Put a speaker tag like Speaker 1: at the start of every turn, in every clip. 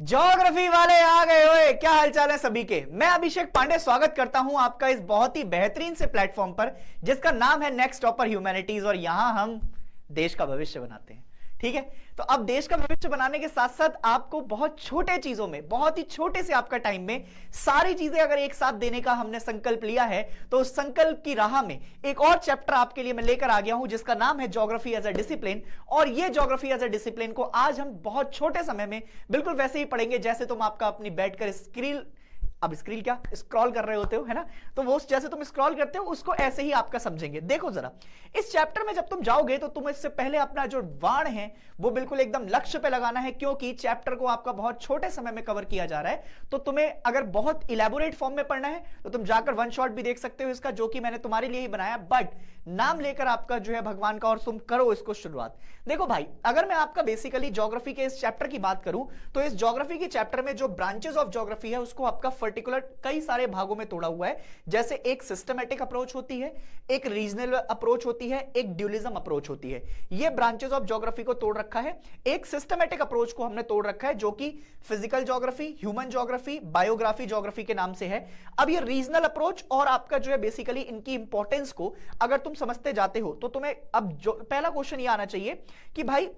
Speaker 1: Geography वाले आ गए। ओए क्या हालचाल है सभी के। मैं अभिषेक पांडे स्वागत करता हूं आपका इस बहुत ही बेहतरीन से प्लेटफॉर्म पर जिसका नाम है नेक्स्ट टॉपर ह्यूमैनिटीज। और यहां हम देश का भविष्य बनाते हैं। ठीक है, तो अब देश का भविष्य बनाने के साथ साथ आपको बहुत छोटे चीजों में, बहुत ही छोटे से आपका टाइम में सारी चीजें अगर एक साथ देने का हमने संकल्प लिया है, तो उस संकल्प की राह में एक और चैप्टर आपके लिए मैं लेकर आ गया हूं जिसका नाम है ज्योग्राफी एज अ डिसिप्लिन। और ये ज्योग्राफी एज अ डिसिप्लिन को आज हम बहुत छोटे समय में बिल्कुल वैसे ही पढ़ेंगे जैसे तुम आपका अपनी बैठकर स्क्रीन, अब स्क्रीन क्या स्क्रॉल कर रहे होते हो, है ना। तो वो जैसे तुम स्क्रॉल करते हो उसको ऐसे ही आपका समझेंगे। देखो जरा, इस चैप्टर में जब तुम जाओगे तो तुम इससे पहले अपना जो वाण है वो बिल्कुल एकदम लक्ष्य पे लगाना है, क्योंकि चैप्टर को आपका बहुत छोटे समय में कवर किया जा रहा है। तो तुम्हें अगर बहुत इलेबोरेट फॉर्म में पढ़ना है तो तुम जाकर वन शॉट भी देख सकते हो इसका, जो कि मैंने तुम्हारे लिए ही बनाया, बट नाम लेकर आपका जो है भगवान का, और तुम करो इसको शुरुआत। देखो भाई, अगर मैं आपका बेसिकली ज्योग्राफी के इस चैप्टर की बात करूं तो इस ज्योग्राफी के चैप्टर में जो ब्रांचेस ऑफ ज्योग्राफी है उसको आपका पर्टिकुलर कई सारे भागों में तोड़ा हुआ है। जैसे एक सिस्टमैटिक अप्रोच होती है, एक रीजनल अप्रोच होती है, एक ड्यूलिज्म अप्रोच होती है। ये ब्रांचेस ऑफ ज्योग्राफी को तोड़ रखा है। एक सिस्टमैटिक अप्रोच को हमने तोड़ रखा है जो कि physical geography, human geography, biography geography के नाम से है। अब ये रीजनल अप्रोच और आपका जो है बेसिकली इनकी इंपॉर्टेंस को अगर तुम समझते जाते हो तो तुम्हें अब पहला क्वेश्चन ये आना चाहिए कि भाई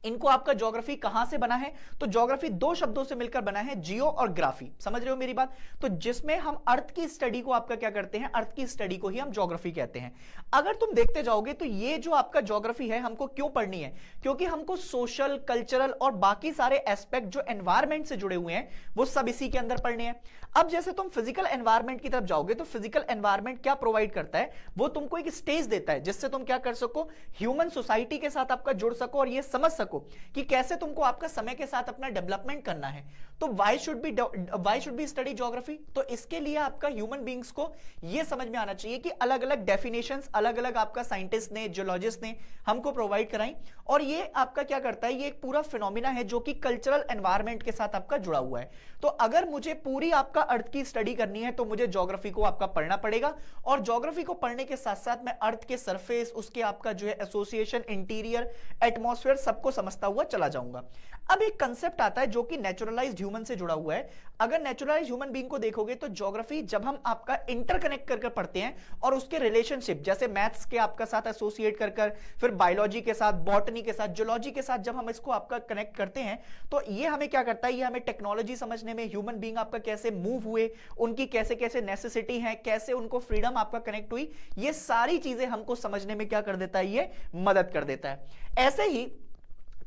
Speaker 1: इनको आपका ज्योग्राफी कहां से बना है। तो ज्योग्राफी दो शब्दों से मिलकर बना है, जियो और ग्राफी। समझ रहे हो मेरी बात। तो जिसमें हम अर्थ की स्टडी को आपका क्या करते हैं, अर्थ की स्टडी को ही हम ज्योग्राफी कहते हैं। अगर तुम देखते जाओगे तो ये जो आपका ज्योग्राफी है हमको क्यों पढ़नी है, क्योंकि हमको सोशल, कल्चरल और बाकी सारे एस्पेक्ट जो एनवायरमेंट से जुड़े हुए हैं वो सब इसी के अंदर पढ़ने हैं। अब जैसे तुम फिजिकल एनवायरमेंट की तरफ जाओगे तो फिजिकल एनवायरमेंट क्या प्रोवाइड करता है, वो तुमको एक स्टेज देता है जिससे तुम क्या कर सको, ह्यूमन सोसाइटी के साथ आपका जुड़ सको और ये समझ सको कि कैसे तुमको आपका समय के साथ अपना डेवलपमेंट करना है। तो why should be study geography. तो इसके लिए आपका ह्यूमन बीइंग्स को यह समझ में आना चाहिए कि अलग अलग डेफिनेशंस अलग अलग आपका साइंटिस्ट ने, जियोलॉजिस्ट ने हमको प्रोवाइड कराई। और ये आपका क्या करता है, ये एक पूरा फिनोमिना है जो कि कल्चरल एनवायरमेंट के साथ आपका जुड़ा हुआ है। तो अगर मुझे पूरी आपका अर्थ की स्टडी करनी है तो मुझे ज्योग्राफी को आपका पढ़ना पड़ेगा। और ज्योग्राफी को पढ़ने के साथ साथ मैं अर्थ के सरफेस, उसके आपका जो है एसोसिएशन, इंटीरियर, एटमॉस्फेयर सबको समझता हुआ चला जाऊंगा। अब एक कंसेप्ट आता है जो कि नेचुरलाइज्ड ह्यूमन से जुड़ा हुआ है। अगर नेचुरलाइज्ड ह्यूमन बीइंग को देखोगे तो ज्योग्राफी जब हम आपका इंटरकनेक्ट कर पढ़ते हैं और उसके रिलेशनशिप, जैसे मैथ्स के आपका साथ एसोसिएट कर फिर बायोलॉजी के साथ, बॉटनी के साथ, जियोलॉजी के साथ जब हम इसको आपका कनेक्ट करते हैं तो ये हमें क्या करता है, ये हमें टेक्नोलॉजी समझने में, ह्यूमन बीइंग आपका कैसे मूव हुए, उनकी कैसे कैसे नेसेसिटी है, कैसे उनको फ्रीडम आपका कनेक्ट हुई, ये सारी चीजें हमको समझने में क्या कर देता है, ये मदद कर देता है। ऐसे ही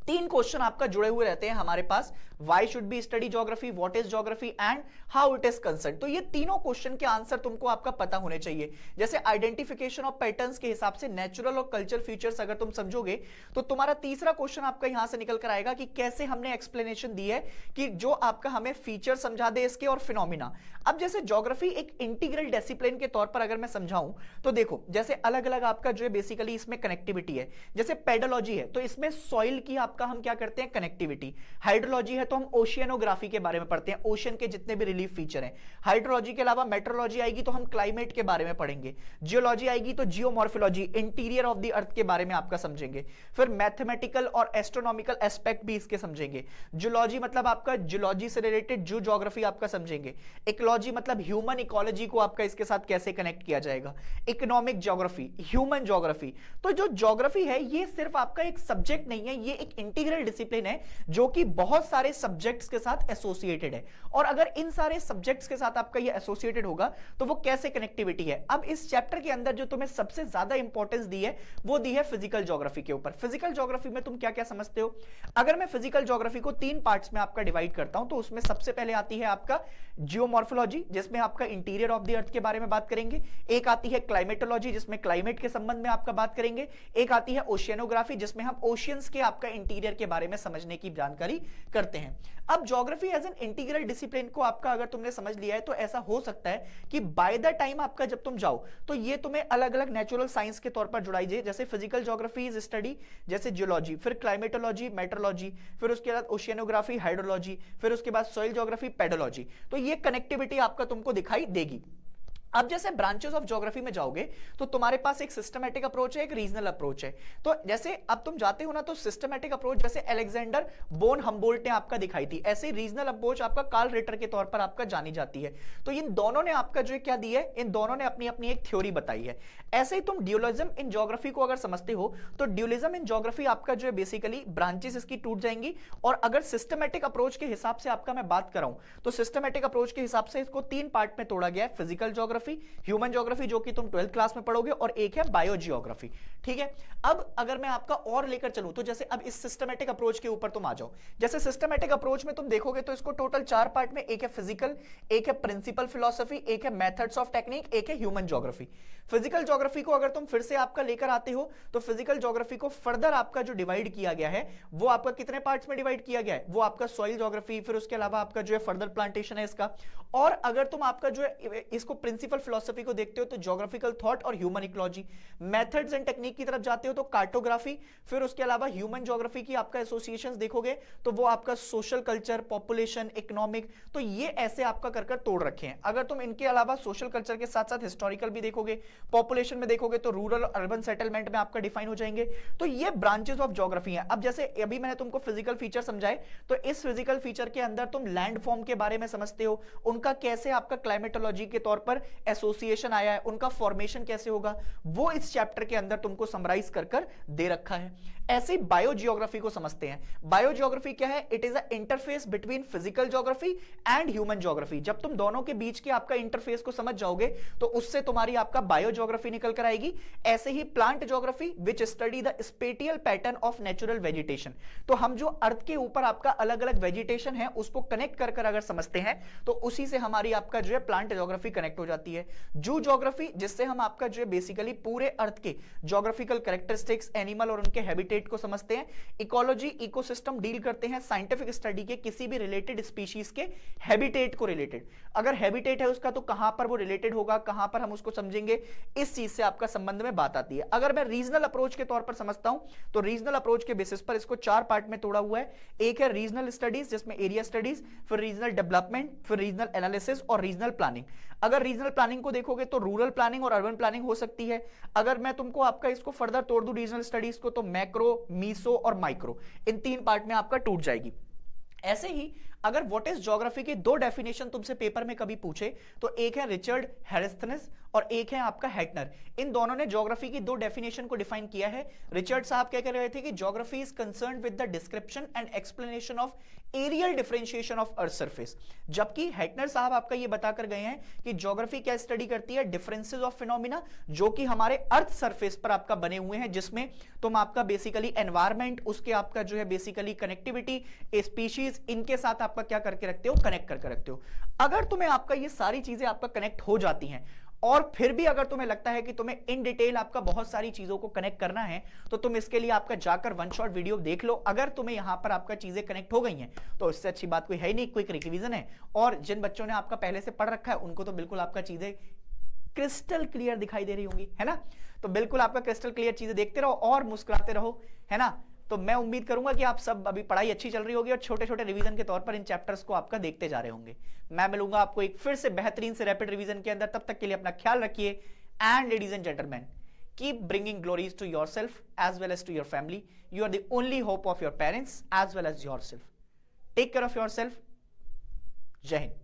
Speaker 1: तीन क्वेश्चन आपका जुड़े हुए रहते हैं हमारे पास, why should be study geography, what is geography and how it is concern. तो ये तीनों क्वेश्चन के आंसर तुमको आपका पता होने चाहिए। जैसे आइडेंटिफिकेशन ऑफ पैटर्न्स के हिसाब से नेचुरल और कल्चर फीचर्स अगर तुम समझोगे तो तुम्हारा तीसरा क्वेश्चन आपका यहां से निकल कर आएगा कि कैसे हमने एक्सप्लेनेशन दी है कि जो आपका हमें फीचर समझा दे इसके और फिनोमिना। अब जैसे ज्योग्राफी एक इंटीग्रल डिसिप्लिन के तौर पर अगर मैं समझाऊं तो देखो, जैसे अलग अलग आपका जो है बेसिकली इसमें कनेक्टिविटी है। जैसे पेडोलॉजी है तो इसमें सॉइल की आपका हम क्या करते हैं, कनेक्टिविटी। हाइड्रोलॉजी है तो हम ओशियनोग्राफी के बारे में पढ़ते हैं, ओशन के जितने भी रिलीफ फीचर हैं। हाइड्रोलॉजी के अलावा मेट्रोलॉजी आएगी तो हम क्लाइमेट के बारे में पढ़ेंगे। जियोलॉजी आएगी तो geomorphology, interior of the earth के बारे में आपका समझेंगे। फिर मैथमेटिकल और एस्ट्रोनॉमिकल एस्पेक्ट भी इसके समझेंगे। जियोलॉजी मतलब आपका जियोलॉजी से रिलेटेड जू ज्योग्राफी आपका समझेंगे। इकोलॉजी मतलब ह्यूमन इकोलॉजी को आपका इसके साथ कैसे कनेक्ट किया जाएगा। Economic geography, human geography. तो जो ज्योग्राफी है ये सिर्फ आपका एक सब्जेक्ट नहीं है, ये एक इंटीग्रल डिसिप्लिन है जो कि बहुत सारे सब्जेक्ट्स के साथ एसोसिएटेड है। और अगर इन सारे सब्जेक्ट्स के साथ आपका ये एसोसिएटेड होगा तो वो कैसे कनेक्टिविटी है। अब इस चैप्टर के अंदर जो तुम्हें सबसे ज्यादा इंपॉर्टेंस दी है वो दी है फिजिकल ज्योग्राफी के ऊपर। फिजिकल ज्योग्राफी में तुम क्या क्या समझते हो। अगर मैं फिजिकल ज्योग्राफी को तीन पार्ट्स में आपका डिवाइड करता हूं तो उसमें सबसे पहले आती है आपका जियोमॉर्फोलॉजी, जिसमें आपका इंटीरियर ऑफ द अर्थ के बारे में बात करेंगे। एक आती है क्लाइमेटोलॉजी, जिसमें क्लाइमेट के संबंध में आपका बात करेंगे। एक आती है ओशियनोग्राफी, जिसमें हम ओशियंस के आपका इंटीरियर के बारे में समझने की जानकारी करते हैं। अब geography as an integral discipline को आपका अगर तुमने समझ लिया है तो ऐसा हो सकता है कि बाय द टाइम आपका जब तुम जाओ तो ये तुम्हें अलग अलग नेचुरल साइंस के तौर पर जुड़ाई जाए। जैसे फिजिकल ज्योग्राफी इज स्टडी, जैसे जियोलॉजी, फिर क्लाइमेटोलॉजी, मेट्रोलॉजी, फिर उसके बाद ओशियनोग्राफी, हाइड्रोलॉजी, फिर उसके बाद सॉइल ज्योग्राफी, पेडोलॉजी। तो ये कनेक्टिविटी आपका तुमको दिखाई देगी। अब जैसे ब्रांचेस ऑफ ज्योग्राफी में जाओगे तो तुम्हारे पास एक सिस्टमैटिक अप्रोच है, एक रीजनल अप्रोच है। तो जैसे अब तुम जाते हो ना तो सिस्टमैटिक अप्रोच जैसे अलेक्जेंडर बोन हम्बोल्ट ने आपका दिखाई थी, ऐसे रीजनल अप्रोच आपका कार्ल रिटर के तौर पर आपका जानी जाती है। तो इन दोनों ने आपका जो है क्या दी है, इन दोनों ने अपनी अपनी एक थ्योरी बताई है। ऐसे ही तुम ड्यूलिज्म इन ज्योग्राफी को अगर समझते हो तो ड्यूलिज्म इन ज्योग्राफी आपका जो है बेसिकली ब्रांचेस इसकी टूट जाएंगी। और अगर सिस्टमैटिक अप्रोच के हिसाब से आपका मैं बात कराऊं तो सिस्टमैटिक अप्रोच के हिसाब से इसको 3 पार्ट में तोड़ा गया है, फिजिकल ज्योग्राफी, ह्यूमन ज्योग्राफी जो कि तुम 12th क्लास में पढ़ोगे, और एक है बायो जियोग्राफी। ठीक है, अब अगर मैं आपका और लेकर चलूं तो जैसे अब इस सिस्टमैटिक अप्रोच के ऊपर तुम आ जाओ। जैसे सिस्टमैटिक अप्रोच में तुम देखोगे तो इसको टोटल 4 पार्ट में, एक है फिजिकल, एक है प्रिंसिपल फिलॉसफी, एक है मेथड्स ऑफ टेक्निक, एक है ह्यूमन ज्योग्राफी। फिजिकल ज्योग्राफी को अगर तुम फिर से आपका लेकर आते हो तो फिजिकल ज्योग्राफी को फर्दर आपका जो डिवाइड किया गया है वो आपका कितने पार्ट्स में डिवाइड किया गया है, वो आपका सॉइल ज्योग्राफी, फिर उसके अलावा आपका जो है फर्दर प्लांटेशन है इसका। और अगर तुम आपका जो है इसको प्रिंसिपल फिलॉसफी को देखते हो तो ज्योग्राफिकल थॉट और human ecology. Methods and technique की तरफ जाते हो तो कार्टोग्राफी, फिर उसके अलावा ह्यूमन ज्योग्राफी की आपका एसोसिएशंस देखोगे तो वो आपका सोशल कल्चर, पॉपुलेशन, इकोनॉमिक, तो ये ऐसे आपका कर तोड़ रखे हैं। अगर तुम इनके अलावा सोशल कल्चर के साथ साथ हिस्टोरिकल भी देखोगे, पॉपुलेशन में देखोगे तो रूरल और अर्बन सेटलमेंट में आपका डिफाइन हो जाएंगे। तो ये ब्रांचेस ऑफ ज्योग्राफी हैं। अब जैसे अभी मैंने तुमको फिजिकल फीचर समझाए तो इस फिजिकल फीचर के अंदर तुम लैंड फॉर्म के बारे में समझते हो, उनका कैसे आपका क्लाइमेटोलॉजी के तौर पर एसोसिएशन आया है, उनका फॉर्मेशन कैसे होगा, वो इस चैप्टर के अंदर तुमको समराइज कर दे रखा है। ऐसे बायो जियोग्राफी को समझते हैं। बायो जियोग्राफी क्या है? It is a interface between physical geography and human geography. जब तुम दोनों के बीच के आपका इंटरफेस को समझ जाओगे तो उससे तुम्हारी आपका बायो ज्योग्राफी निकल कर आएगी। ऐसे ही plant geography which study the spatial pattern of natural vegetation. तो हम जो अर्थ के ऊपर आपका अलग अलग वेजिटेशन है उसको कनेक्ट कर अगर समझते हैं तो उसी से हमारी आपका जो है प्लांट ज्योग्राफी कनेक्ट हो जाती है। जू ज्योग्राफी, जिससे हम आपका जो है बेसिकली पूरे अर्थ के ज्योग्राफिकल कैरेक्टरिस्टिक्स, एनिमल और उनके हैबिटेट को समझते हैं। इकोलॉजी, इकोसिस्टम डील करते हैं साइंटिफिक स्टडी के किसी भी रिलेटेड स्पीशीज के हैबिटेट को रिलेटेड। अगर हैबिटेट है उसका तो कहां पर वो रिलेटेड होगा, कहां पर हम उसको समझेंगे, इस चीज से आपका संबंध में बात आती है। अगर मैं रीजनल अप्रोच के तौर पर समझता हूं तो रीजनल अप्रोच के बेसिस पर इसको 4 पार्ट में तोड़ा हुआ है। एक है रीजनल स्टडीज जिसमें एरिया स्टडीज, फिर रीजनल डेवलपमेंट, फिर रीजनल एनालिसिस और रीजनल प्लानिंग। अगर रीजनल प्लानिंग को देखोगे तो रूरल प्लानिंग और अर्बन प्लानिंग हो सकती है। अगर मैं तुमको आपका इसको फर्दर तोड़ दूं रीजनल स्टडीज को तो मैक्रो, मीसो और माइक्रो, इन 3 पार्ट में आपका टूट जाएगी। ऐसे ही अगर व्हाट इज ज्योग्राफी के 2 डेफिनेशन तुमसे पेपर में कभी पूछे तो एक है रिचर्ड हैरिस्थनेस और एक है आपका हैटनर। इन दोनों ने ज्योग्राफी की 2 डेफिनेशन को डिफाइन किया है। रिचर्ड साहब क्या कह रहे थे कि geography is concerned with the description and explanation of areal differentiation of earth surface, जबकि हैटनर साहब आपका ये बताकर गए हैं कि ज्योग्राफी क्या स्टडी करती है, डिफरेंसेस ऑफ फिनोमिना जो कि हमारे अर्थ सरफेस पर आपका बने हुए हैं, जिसमें तुम आपका बेसिकली एनवायरमेंट, उसके आपका जो है बेसिकली कनेक्टिविटी, स्पीशीज, इनके साथ आपका क्या करके रखते हो, कनेक्ट करके रखते हो। अगर तुम्हें आपका ये सारी चीजें आपका कनेक्ट हो जाती हैं और फिर भी अगर तुम्हें लगता है कि तुम्हें इन डिटेल आपका बहुत सारी चीजों को कनेक्ट करना है तो तुम इसके लिए आपका जाकर 1 शॉट वीडियो देख लो। अगर तुम्हें यहां पर आपका चीजें कनेक्ट हो गई हैं तो इससे अच्छी बात कोई है नहीं, क्विक रिवीजन है। और जिन बच्चों ने आपका पहले से पढ़ रखा है उनको तो बिल्कुल आपका चीजें क्रिस्टल क्लियर दिखाई दे रही होंगी, है ना। तो बिल्कुल आपका क्रिस्टल क्लियर चीजें देखते रहो और मुस्कुराते रहो, है ना। तो मैं उम्मीद करूंगा कि आप सब अभी पढ़ाई अच्छी चल रही होगी और छोटे छोटे रिवीजन के तौर पर इन चैप्टर्स को आपका देखते जा रहे होंगे। मैं मिलूंगा आपको एक फिर से बेहतरीन से रैपिड रिवीजन के अंदर। तब तक के लिए अपना ख्याल रखिए and ladies and gentleman, keep bringing glories to yourself as well as to your family. You are the only hope of your parents as well as yourself. Take care of yourself. जय हिंद।